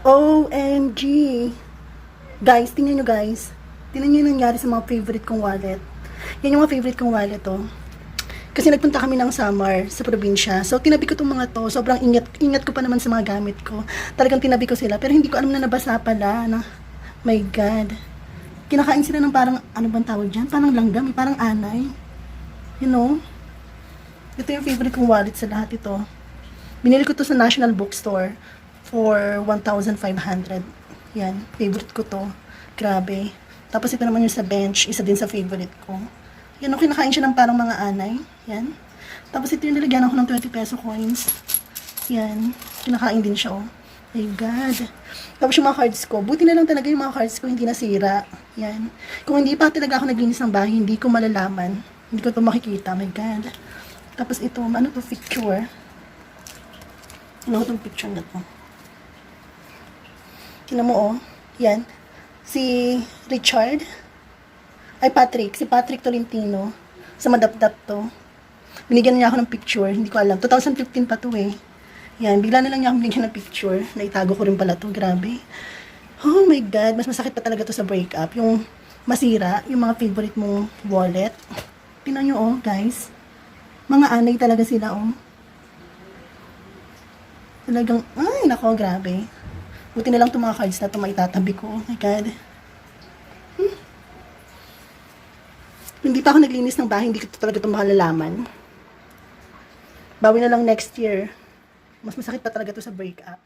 OMG! Guys, tingnan nyo guys. Tingnan nyo yung nangyari sa mga favorite kong wallet. Yan yung mga favorite kong wallet, oh. Kasi nagpunta kami ng Samar sa probinsya. So, tinabi ko itong mga to. Sobrang ingat ko pa naman sa mga gamit ko. Talagang tinabi ko sila. Pero hindi ko alam na nabasa pala. Na, my God. Kinakain sila ng parang, ano bang tawag dyan? Parang langgam, parang anay. You know? Ito yung favorite kong wallet sa lahat ito. Binili ko to sa National Bookstore for 1,500. Yan, favorite ko to. Grabe. Tapos ito naman yung sa bench, isa din sa favorite ko. Yan, okay, kinakain siya ng parang mga anay. Yan. Tapos ito yung nilagyan ako ng 20 peso coins. Yan. Kinakain din siya, oh. My God. Tapos yung mga cards ko. Buti na lang talaga yung mga cards ko hindi nasira. Yan. Kung hindi pa talaga ako naglinis ng bahay, hindi ko malalaman. Hindi ko ito makikita. My God. Tapos ito, ano to, picture. Ano itong picture na to? Tingnan mo, oh. Yan. Si Richard. Ay, Patrick. Si Patrick Tolentino. Sa madapdap to. Binigyan niya ako ng picture. Hindi ko alam. 2015 pa to eh. Yan. Bigla na lang niya ako binigyan ng picture. Naitago ko rin pala to. Grabe. Oh my God. Mas masakit pa talaga to sa breakup. Yung masira. Yung mga favorite mong wallet. Tingnan nyo, oh, guys. Mga anay talaga sila, oh. Talagang, ay, nako, grabe. Buti na lang itong mga cards na ito maitatabi ko. Oh my God. Hindi pa ako naglinis ng bahay, hindi ko talaga ito makalalaman. Bawi na lang next year. Mas masakit pa talaga ito sa breakup.